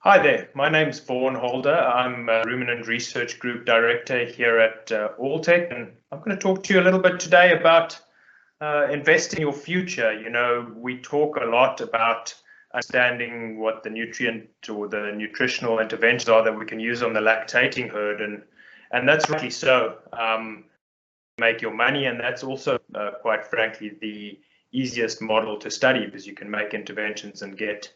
Hi there, my name's Vaughn Holder. I'm a Ruminant Research Group Director here at Alltech, and I'm going to talk to you a little bit today about investing your future. You know, we talk a lot about understanding what the nutrient or the nutritional interventions are that we can use on the lactating herd, and that's rightly so. Make your money, and that's also, quite frankly, the easiest model to study because you can make interventions and get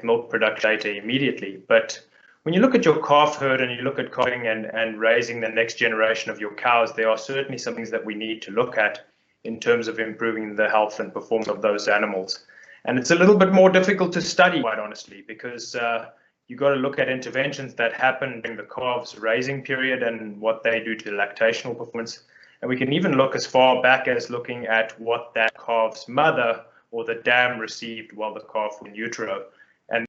milk production data immediately. But when you look at your calf herd and you look at calving and raising the next generation of your cows, there are certainly some things that we need to look at in terms of improving the health and performance of those animals. And it's a little bit more difficult to study, quite honestly, because you've got to look at interventions that happen during the calves raising period and what they do to the lactational performance. And we can even look as far back as looking at what that calf's mother or the dam received while the calf was in utero, and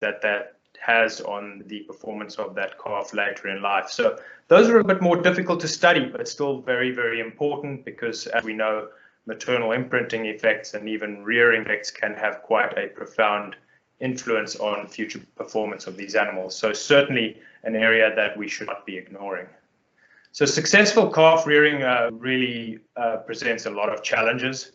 that has on the performance of that calf later in life. So those are a bit more difficult to study, but it's still very, very important because, as we know, maternal imprinting effects and even rearing effects can have quite a profound influence on future performance of these animals. So certainly an area that we should not be ignoring. So successful calf rearing really presents a lot of challenges.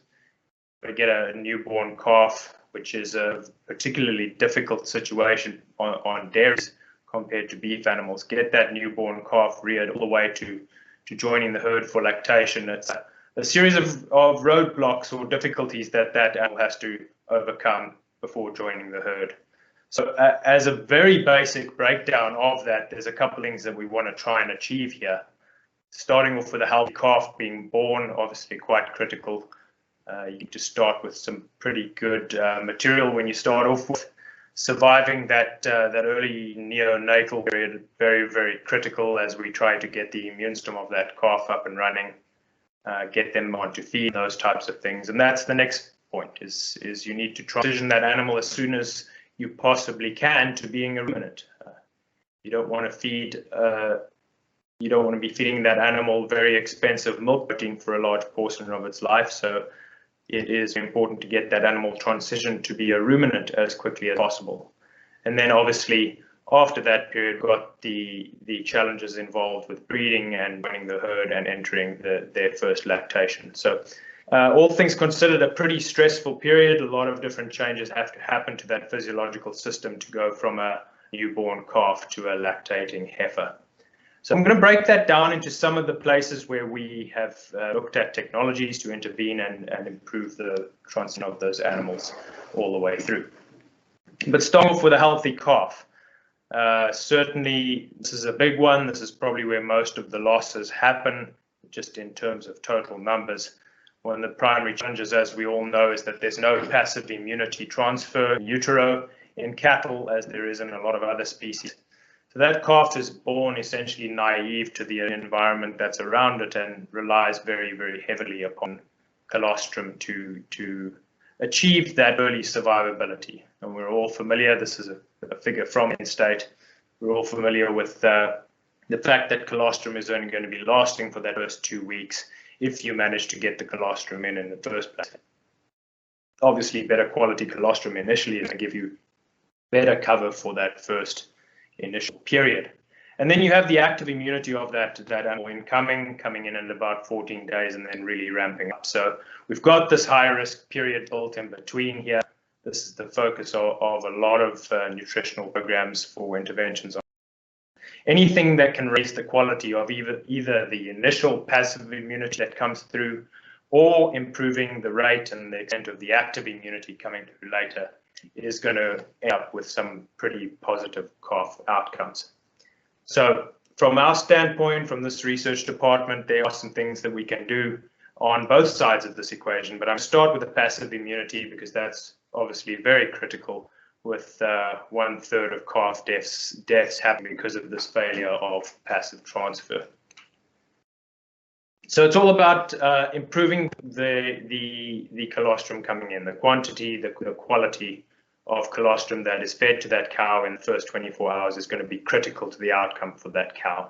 To get a newborn calf, which is a particularly difficult situation on dairies compared to beef animals, get that newborn calf reared all the way to joining the herd for lactation. It's a series of roadblocks or difficulties that animal has to overcome before joining the herd. So as a very basic breakdown of that, there's a couple things that we want to try and achieve here. Starting off with a healthy calf being born, obviously quite critical. You need to start with some pretty good material when you start off with. Surviving that early neonatal period, very, very critical as we try to get the immune system of that calf up and running, get them onto feed, those types of things. And that's the next point, is you need to transition that animal as soon as you possibly can to being a ruminant. You don't want to feed you don't want to be feeding that animal very expensive milk protein for a large portion of its life. So it is important to get that animal transitioned to be a ruminant as quickly as possible. And then obviously after that period, we've got the challenges involved with breeding and joining the herd and entering their first lactation. So all things considered, a pretty stressful period. A lot of different changes have to happen to that physiological system to go from a newborn calf to a lactating heifer. So I'm going to break that down into some of the places where we have looked at technologies to intervene and improve the transition of those animals all the way through. But start off with a healthy calf. Certainly, this is a big one. This is probably where most of the losses happen, just in terms of total numbers. One of the primary challenges, as we all know, is that there's no passive immunity transfer in utero in cattle, as there is in a lot of other species. So that calf is born essentially naive to the environment that's around it and relies very, very heavily upon colostrum to achieve that early survivability. And we're all familiar, this is a figure from Penn State, we're all familiar with the fact that colostrum is only going to be lasting for that first 2 weeks if you manage to get the colostrum in the first place. Obviously, better quality colostrum initially is going to give you better cover for that first initial period. And then you have the active immunity of that animal coming in about 14 days and then really ramping up. So we've got this high risk period built in between here. This is the focus of a lot of nutritional programs for interventions. Anything that can raise the quality of either the initial passive immunity that comes through or improving the rate and the extent of the active immunity coming through later is going to end up with some pretty positive calf outcomes. So from our standpoint, from this research department, there are some things that we can do on both sides of this equation, but I'm going to start with the passive immunity because that's obviously very critical, with 1/3 of calf deaths happening because of this failure of passive transfer. So it's all about improving the colostrum coming in, the quantity, the quality of colostrum that is fed to that cow in the first 24 hours is going to be critical to the outcome for that cow.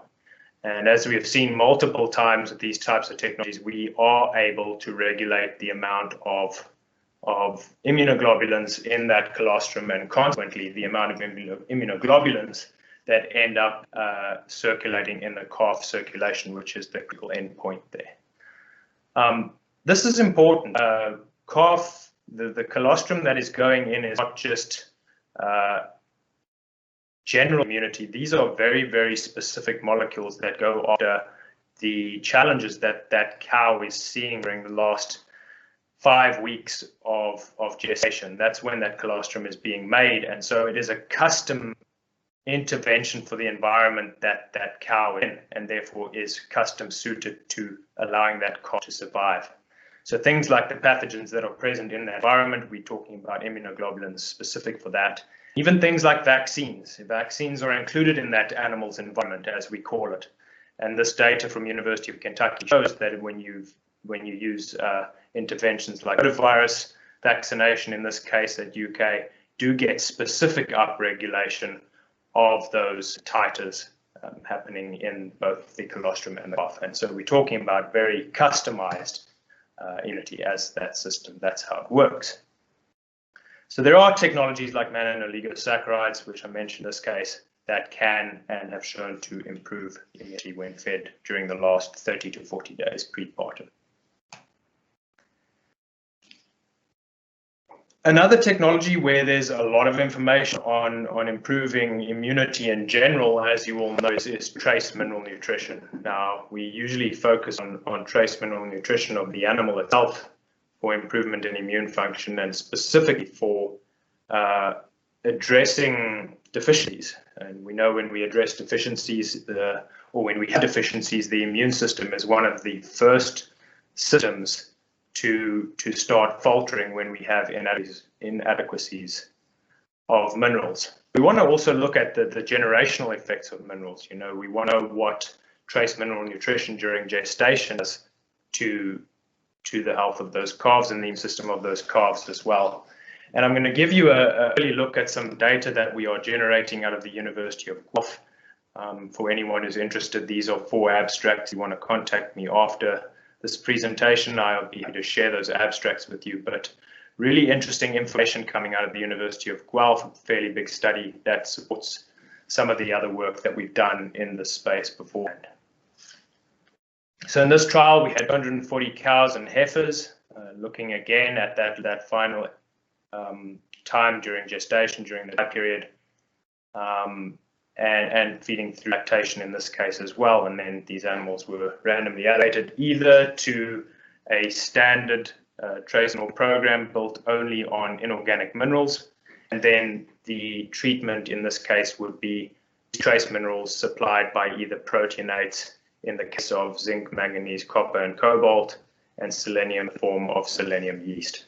And as we have seen multiple times with these types of technologies, we are able to regulate the amount of of immunoglobulins in that colostrum, and consequently the amount of immunoglobulins that end up circulating in the calf circulation, which is the critical endpoint there. This is important. Calf, the colostrum that is going in is not just general immunity. These are very, very specific molecules that go after the challenges that that cow is seeing during the last 5 weeks of gestation. That's when that colostrum is being made, and so it is a custom intervention for the environment that that cow is in, and therefore is custom suited to allowing that calf to survive. So things like the pathogens that are present in that environment, we're talking about immunoglobulins specific for that. Even things like vaccines. Vaccines are included in that animal's environment, as we call it. And this data from University of Kentucky shows that when you use interventions like rotavirus vaccination, in this case at UK, do get specific upregulation of those titers happening in both the colostrum and the calf. And so we're talking about very customized immunity as that system. That's how it works. So there are technologies like mannose-oligosaccharides, which I mentioned in this case, that can and have shown to improve immunity when fed during the last 30 to 40 days prepartum. Another technology where there's a lot of information on improving immunity in general, as you all know, is trace mineral nutrition. Now, we usually focus on trace mineral nutrition of the animal itself for improvement in immune function, and specifically for addressing deficiencies. And we know when we address deficiencies, or when we have deficiencies, the immune system is one of the first systems to start faltering when we have inadequacies of minerals. We want to also look at the generational effects of minerals. You know, we want to know what trace mineral nutrition during gestation does to the health of those calves and the immune system of those calves as well. And I'm going to give you a early look at some data that we are generating out of the University of Guelph. For anyone who's interested, these are 4 abstracts. If you want to contact me after this presentation, I'll be happy to share those abstracts with you. But really interesting information coming out of the University of Guelph, a fairly big study that supports some of the other work that we've done in this space beforehand. So in this trial, we had 140 cows and heifers, looking again at that final time during gestation, during the time period, and feeding through lactation in this case as well. And then these animals were randomly allocated either to a standard trace mineral program built only on inorganic minerals, and then the treatment in this case would be trace minerals supplied by either proteinates in the case of zinc, manganese, copper, and cobalt, and selenium in the form of selenium yeast.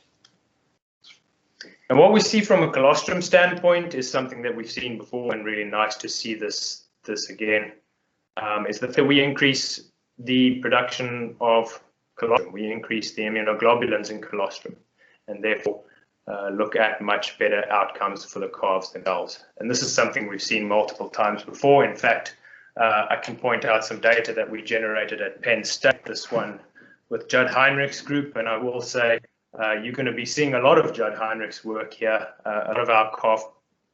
And what we see from a colostrum standpoint is something that we've seen before, and really nice to see this again, is that we increase the production of colostrum. We increase the immunoglobulins in colostrum, and therefore look at much better outcomes for the calves themselves. And this is something we've seen multiple times before. In fact, I can point out some data that we generated at Penn State, this one with Judd Heinrich's group, and I will say you're going to be seeing a lot of Judd Heinrich's work here. A lot of our calf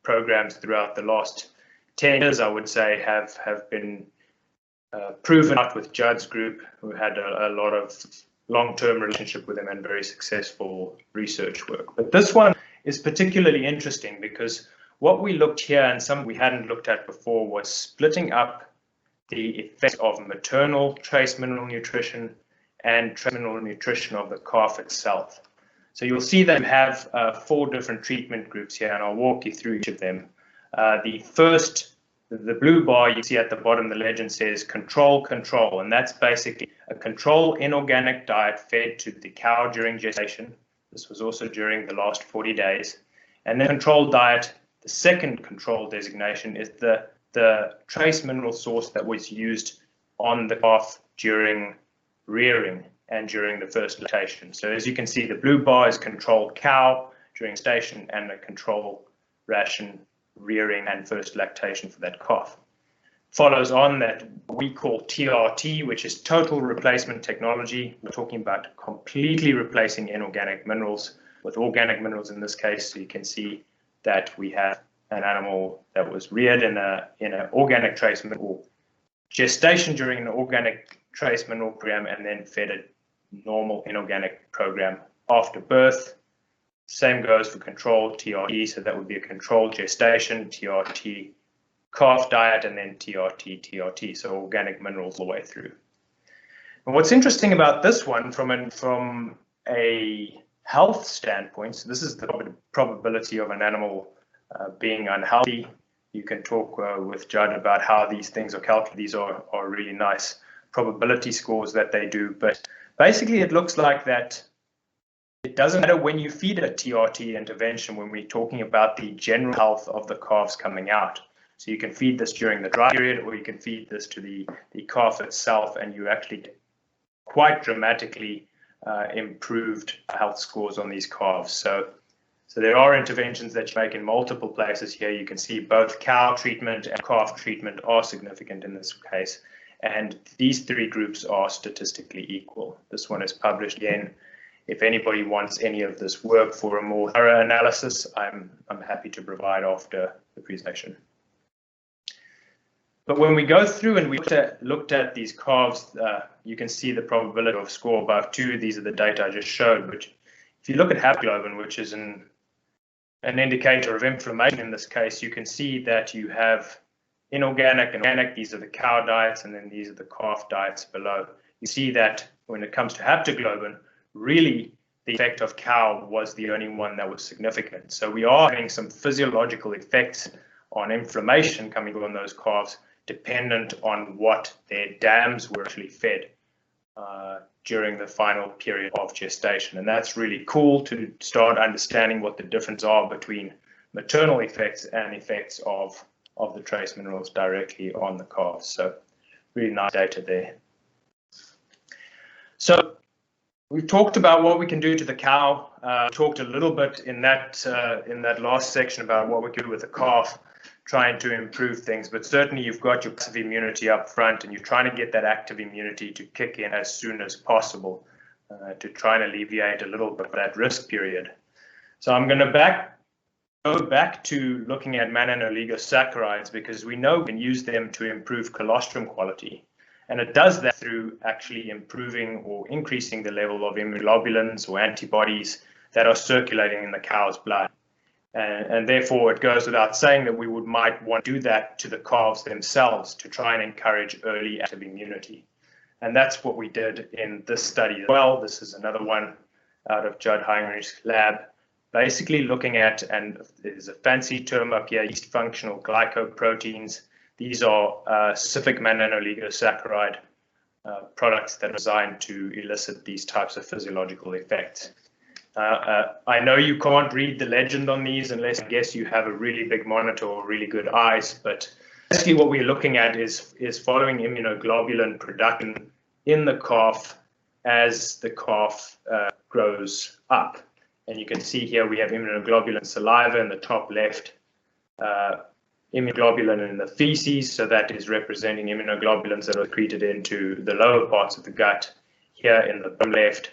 programs throughout the last 10 years, I would say, have been proven out with Judd's group, who had a lot of long-term relationship with him and very successful research work. But this one is particularly interesting because what we looked here, and some we hadn't looked at before, was splitting up the effects of maternal trace mineral nutrition and trace mineral nutrition of the calf itself. So you'll see that you have 4 different treatment groups here, and I'll walk you through each of them. The first, the blue bar you see at the bottom, the legend says control, and that's basically a control inorganic diet fed to the cow during gestation. This was also during the last 40 days. And then control diet, the second control designation, is the trace mineral source that was used on the calf during rearing and during the first lactation. So as you can see, the blue bar is controlled cow during gestation and a control ration rearing and first lactation for that calf. Follows on that we call TRT, which is total replacement technology. We're talking about completely replacing inorganic minerals with organic minerals in this case. So you can see that we have an animal that was reared in an organic trace mineral gestation during an organic trace mineral program, and then fed a normal inorganic program after birth. Same goes for controlled TRT, so that would be a controlled gestation, TRT calf diet, and then TRT, TRT, so organic minerals all the way through. And what's interesting about this one from a health standpoint, so this is the probability of an animal being unhealthy. You can talk with Judd about how these things are calculated. These are really nice probability scores that they do, but basically it looks like that it doesn't matter when you feed a TRT intervention when we're talking about the general health of the calves coming out. So you can feed this during the dry period, or you can feed this to the calf itself, and you actually get quite dramatically improved health scores on these calves. So there are interventions that you make in multiple places here. You can see both cow treatment and calf treatment are significant in this case. And these three groups are statistically equal. This one is published again. If anybody wants any of this work for a more thorough analysis, I'm happy to provide after the presentation. But when we go through and we looked at these calves, you can see the probability of score above 2. These are the data I just showed. But if you look at hemoglobin, which is an indicator of inflammation in this case, you can see that you have inorganic and organic. These are the cow diets, and then these are the calf diets below. You see that when it comes to haptoglobin, really the effect of cow was the only one that was significant. So we are having some physiological effects on inflammation coming on those calves, dependent on what their dams were actually fed during the final period of gestation. And that's really cool to start understanding what the difference are between maternal effects and effects of the trace minerals directly on the calves. So really nice data there. So we've talked about what we can do to the cow. Talked a little bit in that last section about what we can do with the calf, trying to improve things. But certainly you've got your passive immunity up front, and you're trying to get that active immunity to kick in as soon as possible to try and alleviate a little bit of that risk period. So I'm going to go back to looking at mannose oligosaccharides, because we know we can use them to improve colostrum quality. And it does that through actually improving or increasing the level of immunoglobulins or antibodies that are circulating in the cow's blood. And therefore, it goes without saying that we might want to do that to the calves themselves to try and encourage early active immunity. And that's what we did in this study as well. This is another one out of Judd Heinrich's lab, basically looking at, and there's a fancy term up here, yeast functional glycoproteins. These are specific mannose oligosaccharide products that are designed to elicit these types of physiological effects. I know you can't read the legend on these unless I guess you have a really big monitor or really good eyes, but basically what we're looking at is following immunoglobulin production in the calf as the calf grows up. And you can see here we have immunoglobulin saliva in the top left, immunoglobulin in the feces, so that is representing immunoglobulins that are secreted into the lower parts of the gut here in the bottom left.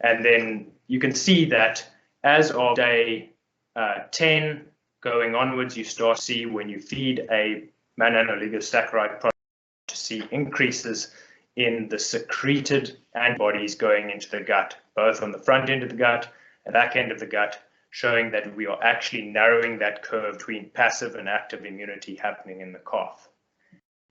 And then you can see that as of day 10 going onwards, you start to see when you feed a mannose oligosaccharide product to see increases in the secreted antibodies going into the gut, both on the front end of the gut and back end of the gut, showing that we are actually narrowing that curve between passive and active immunity happening in the calf.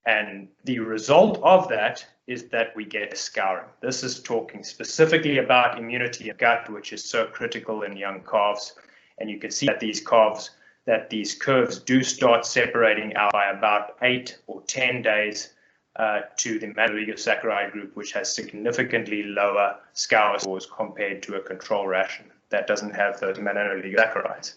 And the result of that is that we get scouring. This is talking specifically about immunity of gut, which is so critical in young calves. And you can see that these calves, that these curves do start separating out by about 8 or 10 days to the mannose oligosaccharide group, which has significantly lower scour scores compared to a control ration that doesn't have those mannose oligosaccharides.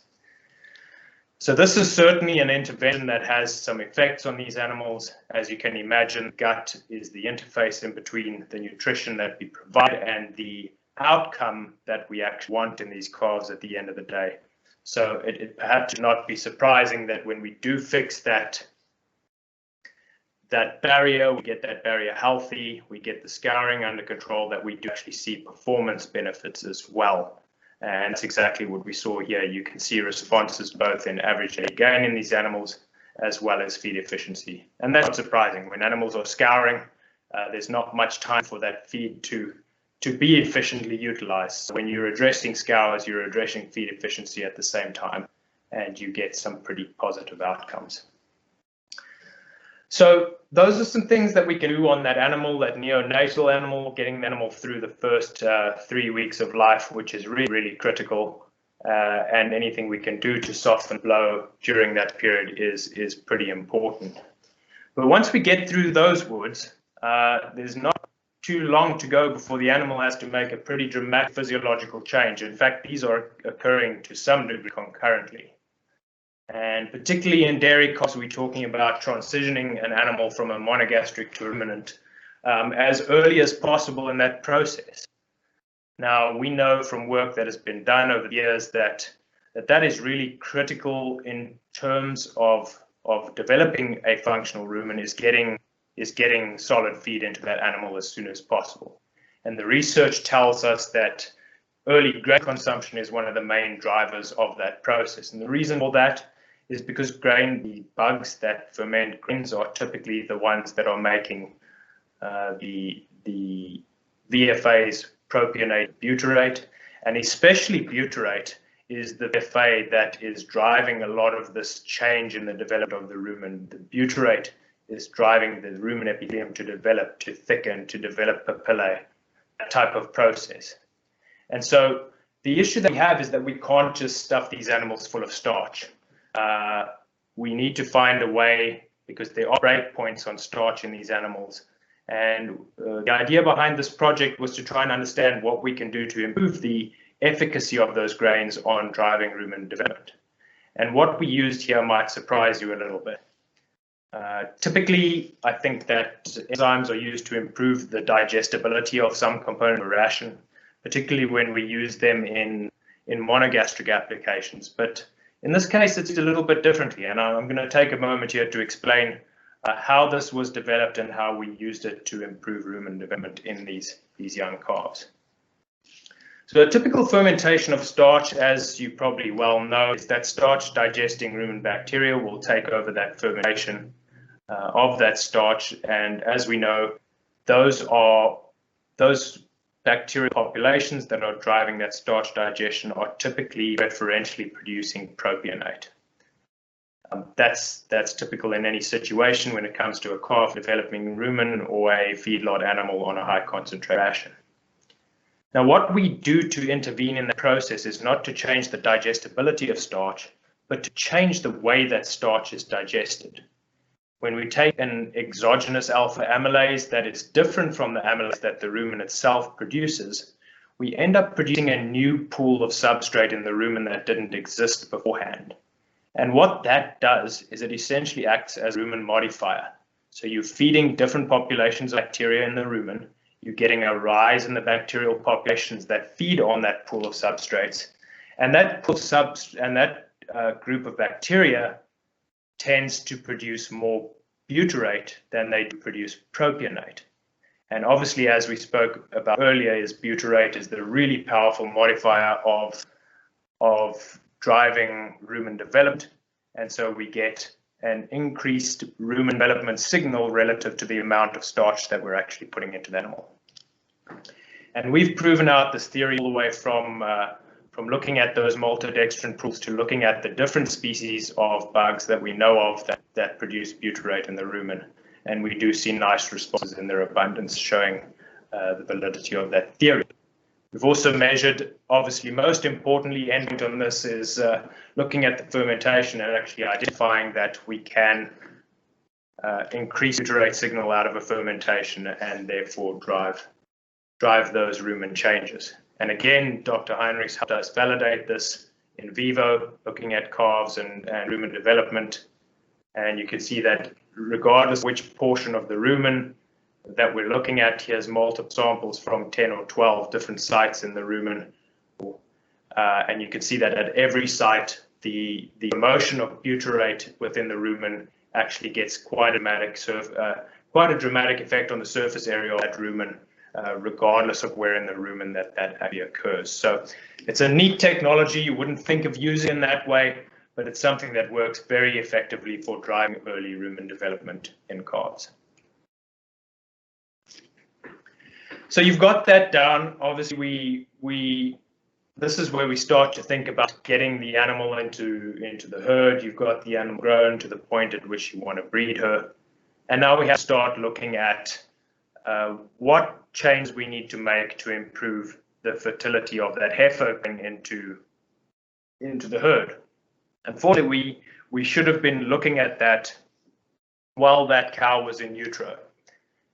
So this is certainly an intervention that has some effects on these animals. As you can imagine, gut is the interface in between the nutrition that we provide and the outcome that we actually want in these calves at the end of the day. So it perhaps should not be surprising that when we do fix that barrier, we get that barrier healthy, we get the scouring under control, that we do actually see performance benefits as well. And that's exactly what we saw here. You can see responses both in average daily gain in these animals as well as feed efficiency. And that's not surprising. When animals are scouring, there's not much time for that feed to be efficiently utilized. So when you're addressing scours, you're addressing feed efficiency at the same time, and you get some pretty positive outcomes. So those are some things that we can do on that animal, that neonatal animal, getting the animal through the first 3 weeks of life, which is really, really critical. And anything we can do to soften blow during that period is pretty important. But once we get through those woods, there's not too long to go before the animal has to make a pretty dramatic physiological change. In fact, these are occurring to some degree concurrently. And particularly in dairy cows, we're talking about transitioning an animal from a monogastric to a ruminant as early as possible in that process. Now, we know from work that has been done over the years that is really critical in terms of developing a functional rumen is getting solid feed into that animal as soon as possible. And the research tells us that early grain consumption is one of the main drivers of that process. And the reason for that is because the bugs that ferment grains are typically the ones that are making the VFAs, propionate, butyrate, and especially butyrate is the VFA that is driving a lot of this change in the development of the rumen. The butyrate is driving the rumen epithelium to develop, to thicken, to develop papillae, that type of process. And so the issue that we have is that we can't just stuff these animals full of starch. We need to find a way, because there are break points on starch in these animals. And the idea behind this project was to try and understand what we can do to improve the efficacy of those grains on driving rumen development. And what we used here might surprise you a little bit. Typically, I think that enzymes are used to improve the digestibility of some component of a ration, particularly when we use them in monogastric applications. But in this case, it's a little bit differently, and I'm going to take a moment here to explain how this was developed and how we used it to improve rumen development in these young calves. So a typical fermentation of starch, as you probably well know, is that starch digesting rumen bacteria will take over that fermentation of that starch. And as we know, those bacterial populations that are driving that starch digestion are typically preferentially producing propionate. That's typical in any situation when it comes to a calf developing rumen or a feedlot animal on a high concentrate ration. Now, what we do to intervene in the process is not to change the digestibility of starch, but to change the way that starch is digested. When we take an exogenous alpha amylase that is different from the amylase that the rumen itself produces, we end up producing a new pool of substrate in the rumen that didn't exist beforehand. And what that does is it essentially acts as a rumen modifier. So you're feeding different populations of bacteria in the rumen, you're getting a rise in the bacterial populations that feed on that pool of substrates, and that group of bacteria tends to produce more butyrate than they do produce propionate. And obviously, as we spoke about earlier, butyrate is the really powerful modifier of driving rumen development, and so we get an increased rumen development signal relative to the amount of starch that we're actually putting into the animal. And we've proven out this theory all the way from looking at those maltodextrin pools to looking at the different species of bugs that we know of that produce butyrate in the rumen. And we do see nice responses in their abundance, showing the validity of that theory. We've also measured, obviously, most importantly, ending on this is looking at the fermentation and actually identifying that we can increase butyrate signal out of a fermentation and therefore drive those rumen changes. And again, Dr. Heinrichs helped us validate this in vivo, looking at calves and rumen development. And you can see that regardless of which portion of the rumen that we're looking at, here's multiple samples from 10 or 12 different sites in the rumen. And you can see that at every site, the motion of butyrate within the rumen actually gets quite a dramatic effect on the surface area of that rumen regardless of where in the rumen that actually occurs. So it's a neat technology. You wouldn't think of using in that way, but it's something that works very effectively for driving early rumen development in calves. So you've got that down. Obviously, this is where we start to think about getting the animal into the herd. You've got the animal grown to the point at which you want to breed her. And now we have to start looking at what changes we need to make to improve the fertility of that heifer going into the herd. Unfortunately, we should have been looking at that while that cow was in utero.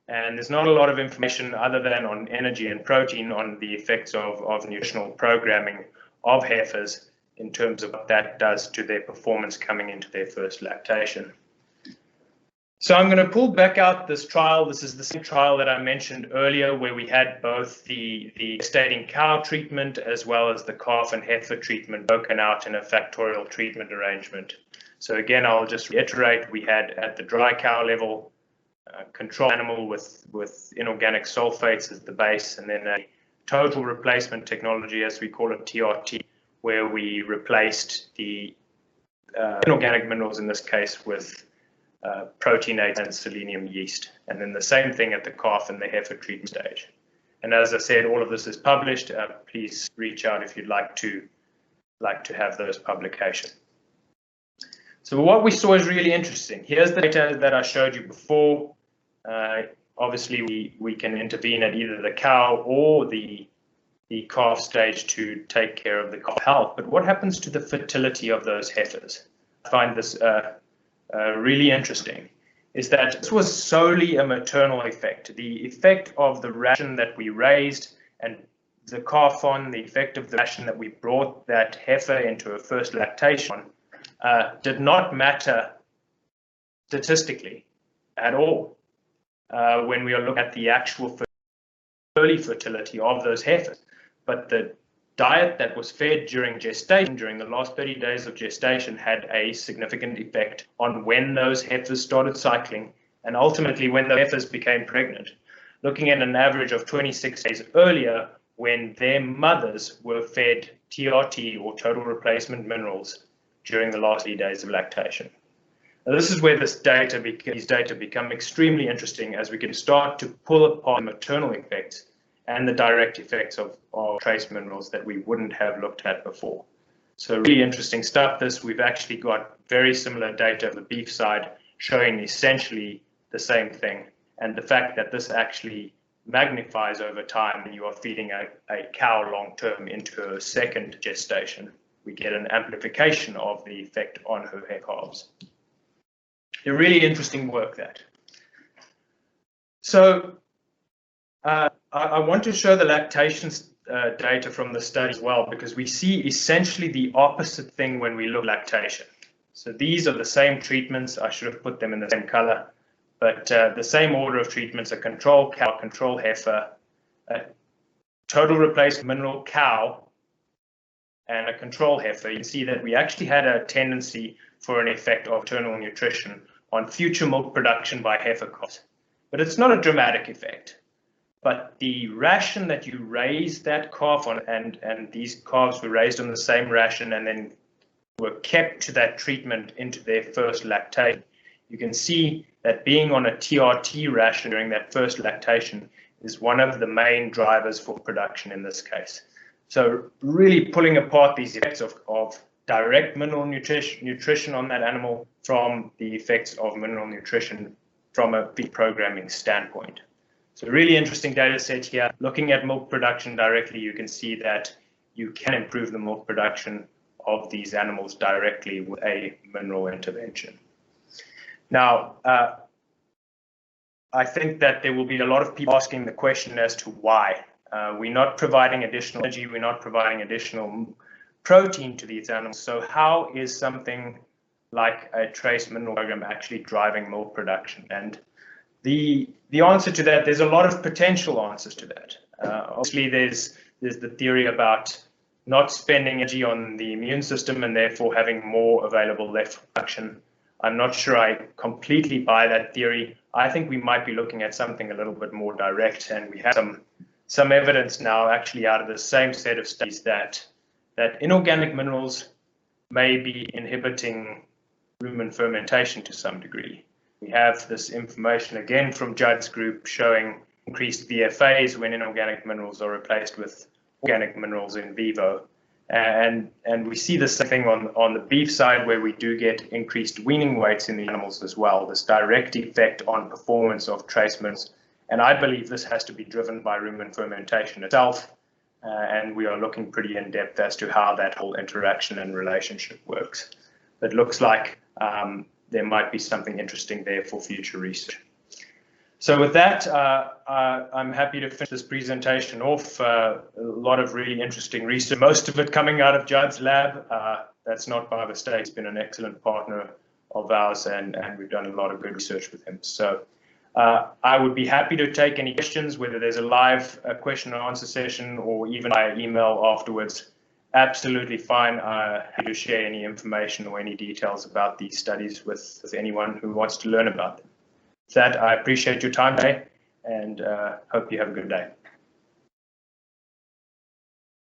And there's not a lot of information other than on energy and protein on the effects of nutritional programming of heifers in terms of what that does to their performance coming into their first lactation. So I'm going to pull back out this trial. This is the same trial that I mentioned earlier, where we had both the gestating cow treatment as well as the calf and heifer treatment broken out in a factorial treatment arrangement. So again, I'll just reiterate, we had at the dry cow level, control animal with inorganic sulfates as the base, and then a total replacement technology, as we call it, TRT, where we replaced the inorganic minerals, in this case, with proteinase and selenium yeast. And then the same thing at the calf and the heifer treatment stage. And as I said, all of this is published. Please reach out if you'd like to have those publications. So what we saw is really interesting. Here's the data that I showed you before. Obviously, we can intervene at either the cow or the calf stage to take care of the calf health. But what happens to the fertility of those heifers? I find this really interesting, is that this was solely a maternal effect. The effect of the ration that we raised and the calf on, the effect of the ration that we brought that heifer into her first lactation did not matter statistically at all when we are looking at the actual early fertility of those heifers. But the diet that was fed during gestation, during the last 30 days of gestation, had a significant effect on when those heifers started cycling and ultimately when the heifers became pregnant. Looking at an average of 26 days earlier, when their mothers were fed TRT or total replacement minerals during the last 3 days of lactation. Now, this is where these data become extremely interesting, as we can start to pull apart the maternal effects and the direct effects of trace minerals that we wouldn't have looked at before. So really interesting stuff. We've actually got very similar data on the beef side showing essentially the same thing, and the fact that this actually magnifies over time when you are feeding a cow long-term into her second gestation. We get an amplification of the effect on her calves. A really interesting work, that. So I want to show the lactation data from the study as well, because we see essentially the opposite thing when we look at lactation. So these are the same treatments. I should have put them in the same color, but the same order of treatments: a control cow, control heifer, a total replacement mineral cow, and a control heifer. You can see that we actually had a tendency for an effect of maternal nutrition on future milk production by heifer calves. But it's not a dramatic effect. But the ration that you raised that calf on, and these calves were raised on the same ration and then were kept to that treatment into their first lactation, you can see that being on a TRT ration during that first lactation is one of the main drivers for production in this case. So really pulling apart these effects of direct mineral nutrition on that animal from the effects of mineral nutrition from a feed programming standpoint. So really interesting data set here. Looking at milk production directly, you can see that you can improve the milk production of these animals directly with a mineral intervention. Now, I think that there will be a lot of people asking the question as to why. We're not providing additional energy, we're not providing additional protein to these animals. So how is something like a trace mineral program actually driving milk production? And the answer to that, there's a lot of potential answers to that. Obviously, there's the theory about not spending energy on the immune system and therefore having more available left for production. I'm not sure I completely buy that theory. I think we might be looking at something a little bit more direct, and we have some evidence now actually out of the same set of studies that inorganic minerals may be inhibiting rumen fermentation to some degree. We have this information again from Judd's group showing increased VFAs when inorganic minerals are replaced with organic minerals in vivo. And we see the same thing on the beef side, where we do get increased weaning weights in the animals as well, this direct effect on performance of trace minerals. And I believe this has to be driven by rumen fermentation itself. And we are looking pretty in depth as to how that whole interaction and relationship works. It looks like there might be something interesting there for future research. So with that, I'm happy to finish this presentation off. A lot of really interesting research, most of it coming out of Judd's lab. That's not by mistake. He's been an excellent partner of ours, and we've done a lot of good research with him. So I would be happy to take any questions, whether there's a live question and answer session or even by email afterwards. Absolutely fine. Happy to share any information or any details about these studies with anyone who wants to learn about them. With that, I appreciate your time today, and hope you have a good day.